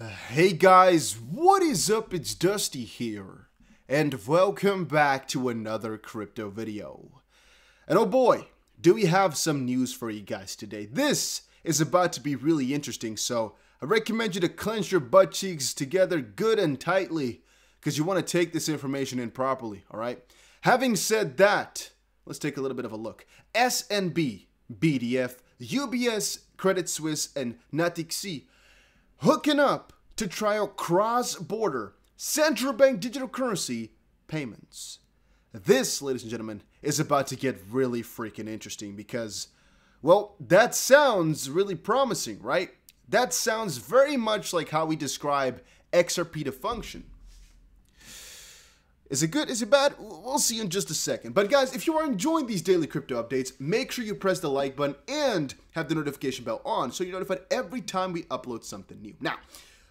Hey guys, what is up? It's Dusty here, and welcome back to another crypto video. And oh boy, do we have some news for you guys today. This is about to be really interesting, so I recommend you to clench your butt cheeks together good and tightly, because you want to take this information in properly, alright? Having said that, let's take a little bit of a look. SNB, BDF, UBS, Credit Suisse, and Natixi hooking up to trial cross-border central bank digital currency payments. This, ladies and gentlemen, is about to get really freaking interesting because, well, that sounds really promising, right? That sounds very much like how we describe XRP to function. Is it good? Is it bad? We'll see in just a second. But guys, if you are enjoying these daily crypto updates, make sure you press the like button and have the notification bell on so you're notified every time we upload something new. Now,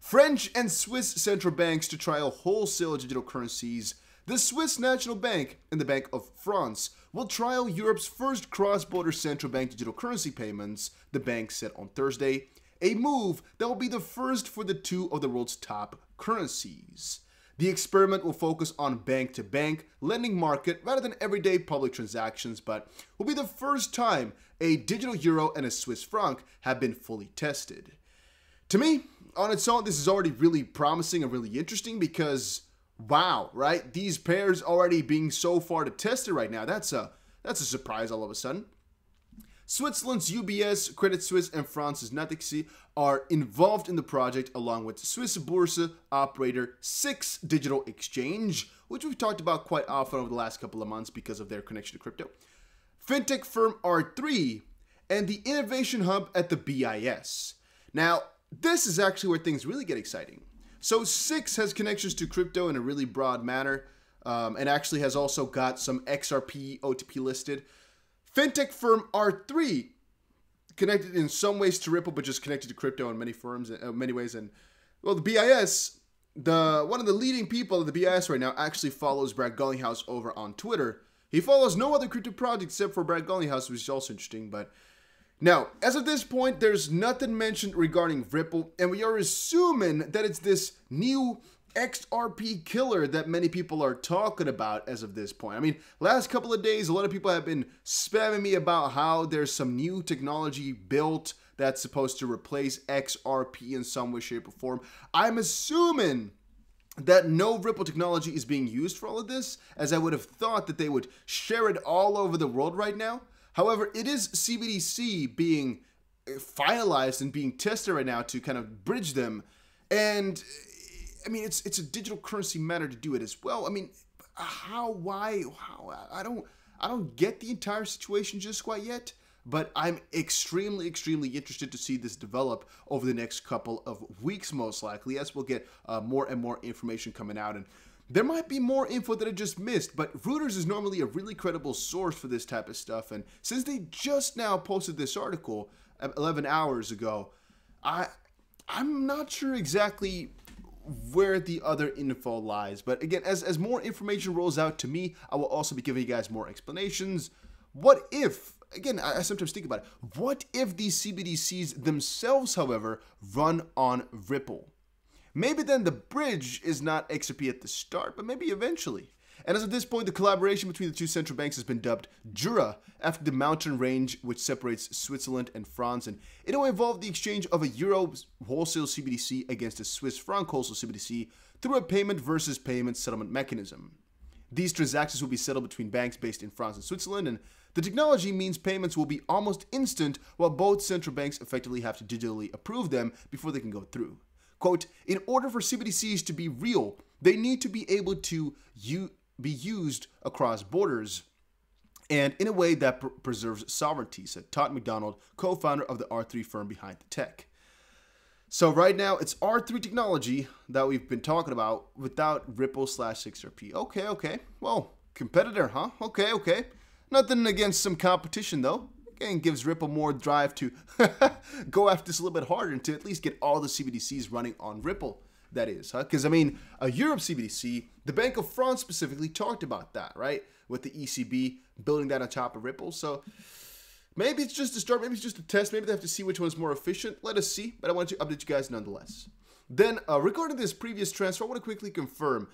French and Swiss central banks to trial wholesale digital currencies. The Swiss National Bank and the Bank of France will trial Europe's first cross-border central bank digital currency payments, the bank said on Thursday, a move that will be the first for the two of the world's top currencies. The experiment will focus on bank-to-bank lending market rather than everyday public transactions, but will be the first time a digital euro and a Swiss franc have been fully tested. To me, on its own, this is already really promising and really interesting because, wow, right? These pairs already being so far to test it right now, that's a surprise all of a sudden. Switzerland's UBS, Credit Suisse, and France's Natixi are involved in the project along with Swiss Börse operator SIX Digital Exchange, which we've talked about quite often over the last couple of months because of their connection to crypto, fintech firm R3, and the innovation hub at the BIS. Now, this is actually where things really get exciting. So SIX has connections to crypto in a really broad manner, and actually has also got some XRP OTP listed. Fintech firm R3 connected in some ways to Ripple, but just connected to crypto in many ways. And well, the BIS, one of the leading people of the BIS right now actually follows Brad Garlinghouse over on Twitter. He follows no other crypto project except for Brad Garlinghouse, which is also interesting. But now, as of this point, there's nothing mentioned regarding Ripple, and we are assuming that it's this new XRP killer that many people are talking about as of this point. I mean, last couple of days, a lot of people have been spamming me about how there's some new technology built that's supposed to replace XRP in some way, shape, or form. I'm assuming that no Ripple technology is being used for all of this, as I would have thought that they would share it all over the world right now. However, it is CBDC being finalized and being tested right now to kind of bridge them. And I mean, it's a digital currency matter to do it as well. I mean, why, I don't get the entire situation just quite yet, but I'm extremely interested to see this develop over the next couple of weeks, most likely, as we'll get more and more information coming out. And there might be more info that I just missed, but Reuters is normally a really credible source for this type of stuff. And since they just now posted this article 11 hours ago, I'm not sure exactly where the other info lies. But again, as more information rolls out to me, I will also be giving you guys more explanations. What if, again, I sometimes think about it, what if these CBDCs themselves, however, run on Ripple? Maybe then the bridge is not XRP at the start, but maybe eventually. And as of this point, the collaboration between the two central banks has been dubbed Jura after the mountain range which separates Switzerland and France, and it will involve the exchange of a euro wholesale CBDC against a Swiss franc wholesale CBDC through a payment versus payment settlement mechanism. These transactions will be settled between banks based in France and Switzerland, and the technology means payments will be almost instant while both central banks effectively have to digitally approve them before they can go through. Quote, in order for CBDCs to be real, they need to be able to be used across borders and in a way that preserves sovereignty, said Todd McDonald, co-founder of the R3 firm behind the tech. So right now, it's R3 technology that we've been talking about without Ripple/XRP. Okay. Well, competitor, huh? Okay. Nothing against some competition, though. Again, gives Ripple more drive to go after this a little bit harder and to at least get all the CBDCs running on Ripple, that is, huh? Because, I mean, a Europe CBDC, the Bank of France specifically talked about that, right? With the ECB building that on top of Ripple. So maybe it's just a start, maybe it's just a test, maybe they have to see which one's more efficient. Let us see, but I want to update you guys nonetheless. Then, regarding this previous transfer, I want to quickly confirm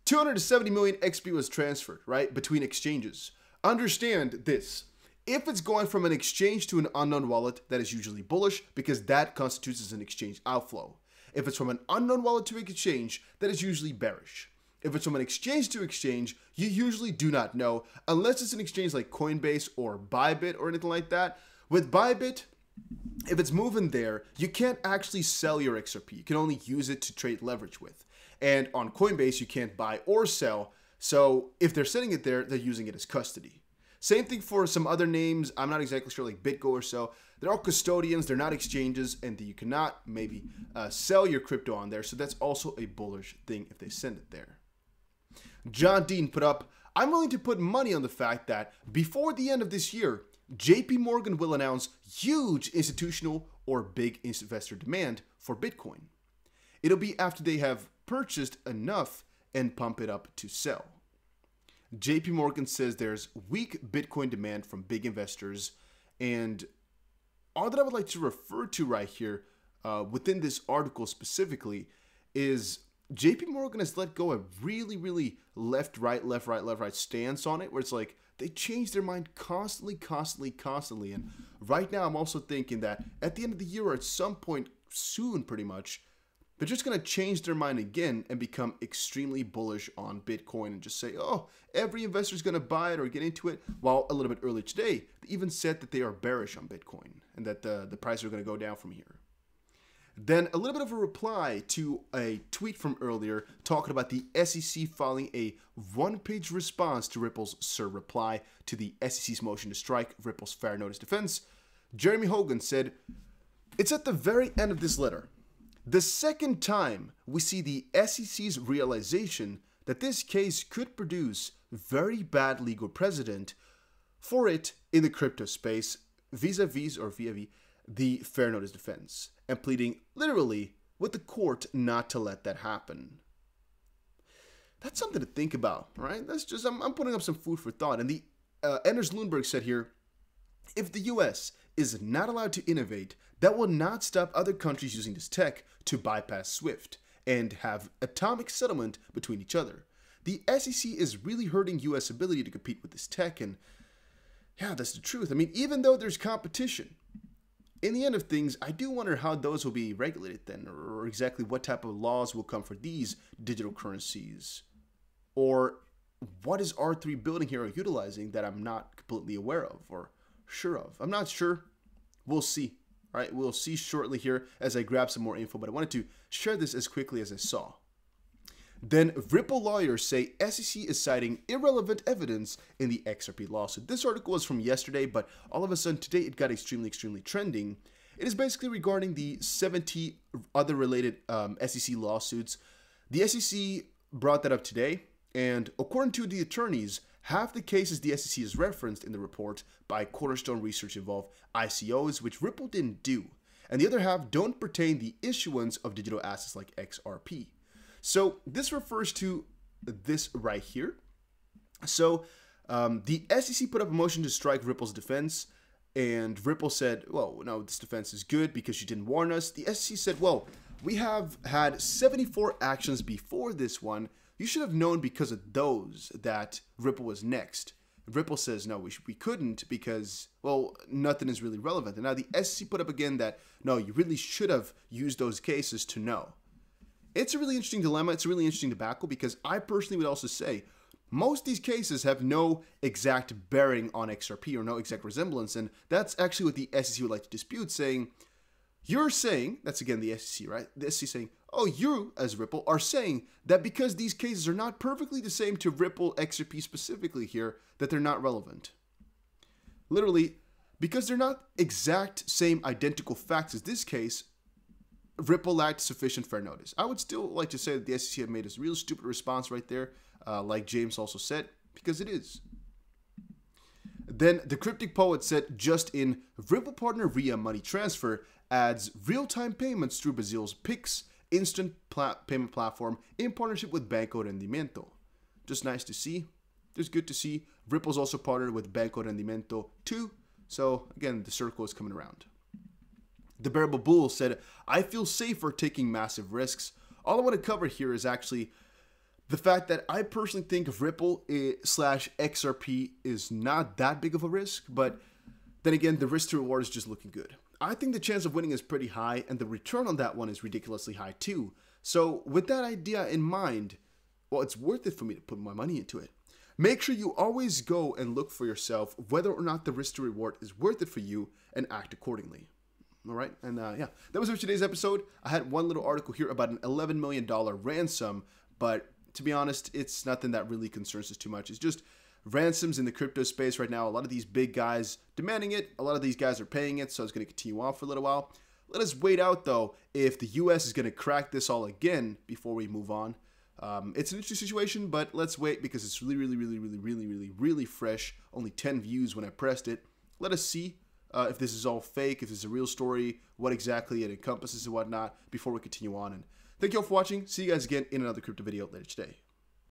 270 million XP was transferred, right, between exchanges. Understand this. If it's going from an exchange to an unknown wallet, that is usually bullish because that constitutes as an exchange outflow. If it's from an unknown wallet to exchange, that is usually bearish. If it's from an exchange to exchange, you usually do not know unless it's an exchange like Coinbase or Bybit or anything like that. With Bybit, if it's moving there, you can't actually sell your XRP. You can only use it to trade leverage with. And on Coinbase, you can't buy or sell. So if they're sending it there, they're using it as custody. Same thing for some other names. I'm not exactly sure, like BitGo or so. They're all custodians. They're not exchanges, and you cannot maybe sell your crypto on there. So that's also a bullish thing if they send it there. John Dean put up, I'm willing to put money on the fact that before the end of this year, JP Morgan will announce huge institutional or big investor demand for Bitcoin. It'll be after they have purchased enough and pump it up to sell. JP Morgan says there's weak Bitcoin demand from big investors, and all that I would like to refer to right here within this article specifically is JP Morgan has let go a really left, right stance on it, where it's like they change their mind constantly. And right now I'm also thinking that at the end of the year or at some point soon pretty much, they're just going to change their mind again and become extremely bullish on Bitcoin and just say, oh, every investor is going to buy it or get into it. While a little bit earlier today, they even said that they are bearish on Bitcoin and that the prices are going to go down from here. Then a little bit of a reply to a tweet from earlier talking about the SEC filing a one-page response to Ripple's SIR reply to the SEC's motion to strike Ripple's fair notice defense. Jeremy Hogan said, it's at the very end of this letter. The second time we see the SEC's realization that this case could produce very bad legal precedent for it in the crypto space vis-a-vis the fair notice defense, and pleading literally with the court not to let that happen. That's something to think about, right? That's just, I'm putting up some food for thought. And the Anders Lundberg said here, if the US is not allowed to innovate, that will not stop other countries using this tech to bypass SWIFT and have atomic settlement between each other. The SEC is really hurting US ability to compete with this tech, and yeah, that's the truth. I mean, even though there's competition, in the end of things, I do wonder how those will be regulated then, or exactly what type of laws will come for these digital currencies, or what is R3 building here or utilizing that I'm not completely aware of or sure of. I'm not sure. We'll see. All right, we'll see shortly here as I grab some more info, but I wanted to share this as quickly as I saw. Then Ripple lawyers say SEC is citing irrelevant evidence in the XRP lawsuit. This article was from yesterday, but all of a sudden today it got extremely trending. It is basically regarding the 70 other related SEC lawsuits. The SEC brought that up today, and according to the attorneys, half the cases the SEC has referenced in the report by Cornerstone Research involve ICOs, which Ripple didn't do, and the other half don't pertain the issuance of digital assets like XRP. So this refers to this right here. So the SEC put up a motion to strike Ripple's defense, and Ripple said, well, no, this defense is good because you didn't warn us. The SEC said, well, we have had 74 actions before this one. You should have known because of those that Ripple was next. Ripple says, no, we couldn't because, well, nothing is really relevant. And now the SEC put up again that, no, you really should have used those cases to know. It's a really interesting dilemma. It's a really interesting debacle because I personally would also say most of these cases have no exact bearing on XRP or no exact resemblance. And that's actually what the SEC would like to dispute, saying, you're saying, that's again the SEC, right? The SEC saying, oh, you as Ripple are saying that because these cases are not perfectly the same to Ripple XRP specifically here, that they're not relevant. Literally, because they're not exact same identical facts as this case, Ripple lacked sufficient fair notice. I would still like to say that the SEC have made a real stupid response right there, like James also said, because it is. Then the Cryptic Poet said, just in, Ripple partner Ria Money Transfer adds real-time payments through Brazil's Pix instant payment platform in partnership with Banco Rendimento. Just nice to see. Just good to see. Ripple's also partnered with Banco Rendimento too. So again, the circle is coming around. The Bearable Bull said, I feel safer taking massive risks. All I want to cover here is actually the fact that I personally think Ripple slash XRP is not that big of a risk, but then again, the risk to reward is just looking good. I think the chance of winning is pretty high, and the return on that one is ridiculously high too. So with that idea in mind, well, it's worth it for me to put my money into it. Make sure you always go and look for yourself whether or not the risk to reward is worth it for you and act accordingly. All right, and yeah, that was it for today's episode. I had one little article here about an $11 million ransom, but to be honest, it's nothing that really concerns us too much. It's just ransoms in the crypto space right now. A lot of these big guys demanding it. A lot of these guys are paying it, so it's going to continue on for a little while. Let us wait out, though, if the U.S. is going to crack this all again before we move on. It's an interesting situation, but let's wait because it's really fresh. Only 10 views when I pressed it. Let us see if this is all fake, if this is a real story, what exactly it encompasses and whatnot before we continue on. And thank you all for watching. See you guys again in another crypto video later today.